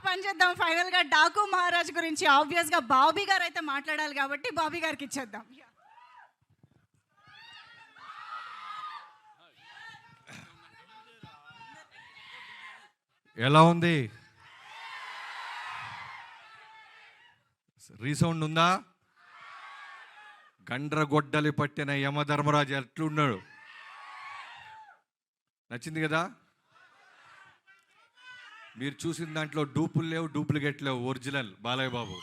పని చేద్దాం. ఫైనల్గా డాకు మహారాజ్ గురించి ఆబ్వియస్గా బాబీ గారు అయితే మాట్లాడాలి కాబట్టి బాబీ గారికి ఇచ్చేద్దాం. ఎలా ఉంది? రీసౌండ్ ఉందా? గండ్రగొడ్డలి పట్టిన యమధర్మరాజు ఎట్లున్నాడు? నచ్చింది కదా? మీరు చూసిన దాంట్లో డూపులు లేవు, డూప్లికేట్ లేవు, ఒరిజినల్ బాలయ్య బాబు.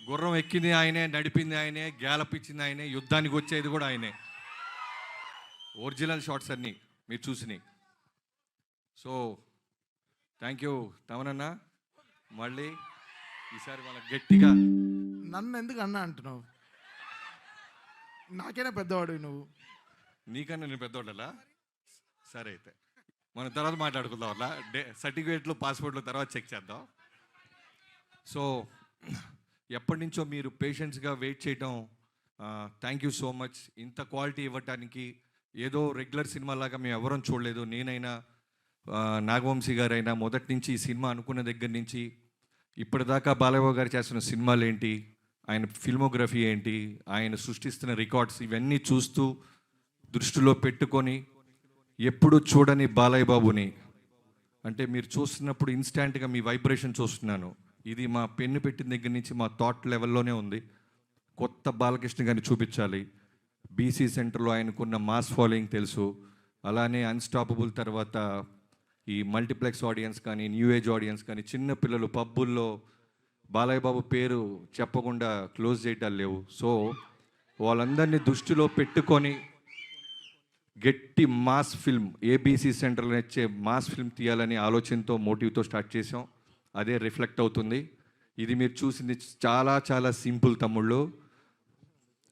గుర్రం ఎక్కింది ఆయనే, నడిపింది ఆయనే, గ్యాలప్ ఇచ్చింది ఆయనే, యుద్ధానికి వచ్చేది కూడా ఆయనే. ఒరిజినల్ షాట్స్ అన్నీ మీరు చూసినాయి. సో థ్యాంక్ యూ తమనన్న. మళ్ళీ ఈసారి వాళ్ళ గట్టిగా. నన్ను ఎందుకు అన్నా అంటున్నావు? నాకైనా పెద్దవాడు నువ్వు. నీకన్నా నేను పెద్దవాళ్ళలా? సరే అయితే మనం తర్వాత మాట్లాడుకుందాం. అట్లా సర్టిఫికేట్లు పాస్పోర్ట్లు తర్వాత చెక్ చేద్దాం. సో ఎప్పటి నుంచో మీరు పేషెంట్స్గా వెయిట్ చేయటం, థ్యాంక్ యూ సో మచ్. ఇంత క్వాలిటీ ఇవ్వటానికి ఏదో రెగ్యులర్ సినిమా లాగా మేము ఎవరం చూడలేదు. నేనైనా నాగవంశీ గారైనా మొదటి నుంచి ఈ సినిమా అనుకున్న దగ్గర నుంచి ఇప్పటిదాకా బాలయ్య గారు చేస్తున్న సినిమాలు ఏంటి, ఆయన ఫిల్మోగ్రఫీ ఏంటి, ఆయన సృష్టిస్తున్న రికార్డ్స్ ఇవన్నీ చూస్తూ దృష్టిలో పెట్టుకొని ఎప్పుడు చూడని బాలయ్య బాబుని, అంటే మీరు చూస్తున్నప్పుడు ఇన్స్టాంట్గా మీ వైబ్రేషన్ చూస్తున్నాను. ఇది మా పెన్ను పెట్టిన దగ్గర నుంచి మా థాట్ లెవెల్లోనే ఉంది. కొత్త బాలకృష్ణ గారిని చూపించాలి. బీసీ సెంటర్లో ఆయనకున్న మాస్ ఫాలోయింగ్ తెలుసు. అలానే అన్స్టాపబుల్ తర్వాత ఈ మల్టీప్లెక్స్ ఆడియన్స్ కానీ, న్యూ ఏజ్ ఆడియన్స్ కానీ, చిన్న పిల్లలు పబ్బుల్లో బాలయ్య బాబు పేరు చెప్పకుండా క్లోజ్ చేయటాలు లేవు. సో వాళ్ళందరినీ దృష్టిలో పెట్టుకొని గట్టి మాస్ ఫిల్మ్, ఏబీసీ సెంటర్లో వచ్చే మాస్ ఫిల్మ్ తీయాలని ఆలోచనతో, మోటివ్తో స్టార్ట్ చేసాం. అదే రిఫ్లెక్ట్ అవుతుంది. ఇది మీరు చూసింది చాలా చాలా సింపుల్ తమ్ముళ్ళు,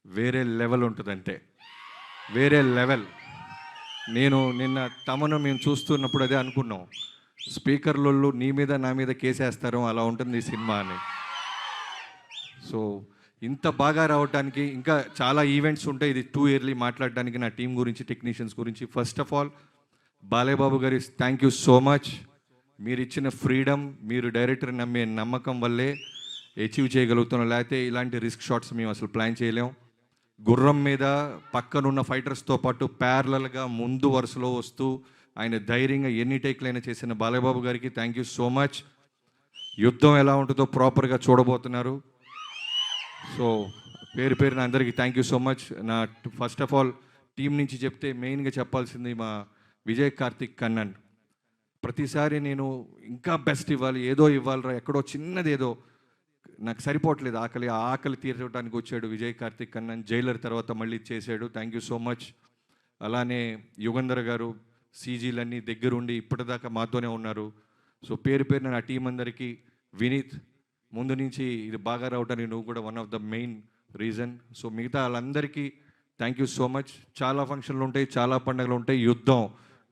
వేరే లెవెల్ ఉంటుందంటే వేరే లెవెల్. నేను నిన్న తమను మేము చూస్తున్నప్పుడు అదే అనుకున్నాం, స్పీకర్లలో నీ మీద నా మీద కేసేస్తారు, అలా ఉంటుంది ఈ సినిమా అని. సో ఇంత బాగా రావడానికి ఇంకా చాలా ఈవెంట్స్ ఉంటాయి. ఇది టూ ఇయర్లీ మాట్లాడడానికి నా టీం గురించి, టెక్నీషియన్స్ గురించి. First of all Balayya Babu గారి థ్యాంక్ యూ సో మచ్. మీరు ఇచ్చిన ఫ్రీడమ్, మీరు డైరెక్టర్ నమ్మే నమ్మకం వల్లే అచీవ్ చేయగలుగుతున్నాం. లేకపోతే ఇలాంటి రిస్క్ షాట్స్ మేము అసలు ప్లాన్ చేయలేం. గుర్రం మీద పక్కనున్న ఫైటర్స్తో పాటు ప్యారలల్గా ముందు వరుసలో వస్తూ ఆయన ధైర్యంగా ఎన్ని టేక్లైనా చేసిన బాలయ్య బాబు గారికి థ్యాంక్ యూ సో మచ్. యుద్ధం ఎలా ఉంటుందో ప్రాపర్గా చూడబోతున్నారు. సో పేరు పేరున అందరికీ థ్యాంక్ యూ సో మచ్. నా ఫస్ట్ ఆఫ్ ఆల్ టీం నుంచి చెప్తే మెయిన్గా చెప్పాల్సింది మా విజయ్ కార్తిక్ కన్నన్. ప్రతిసారి నేను ఇంకా బెస్ట్ ఇవ్వాలి, ఏదో ఇవ్వాలిరా, ఎక్కడో చిన్నది ఏదో నాకు సరిపోవట్లేదు, ఆకలి తీర్చడానికి వచ్చాడు విజయ్ కార్తిక్ కన్నన్. జైలర్ తర్వాత మళ్ళీ చేశాడు. Thank you so much. అలానే యుగంధర్ గారు సీజీలన్నీ దగ్గరుండి ఇప్పటిదాకా మాతోనే ఉన్నారు. సో పేరు పేరున నా టీం అందరికీ, వినీత్ ముందు నుంచి ఇది బాగా రావడానికి నువ్వు కూడా one of the main reason. So మిగతా వాళ్ళందరికీ థ్యాంక్ యూ సో మచ్. చాలా ఫంక్షన్లు ఉంటాయి, చాలా పండుగలు ఉంటాయి, యుద్ధం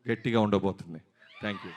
గట్టిగా ఉండబోతుంది. Thank you.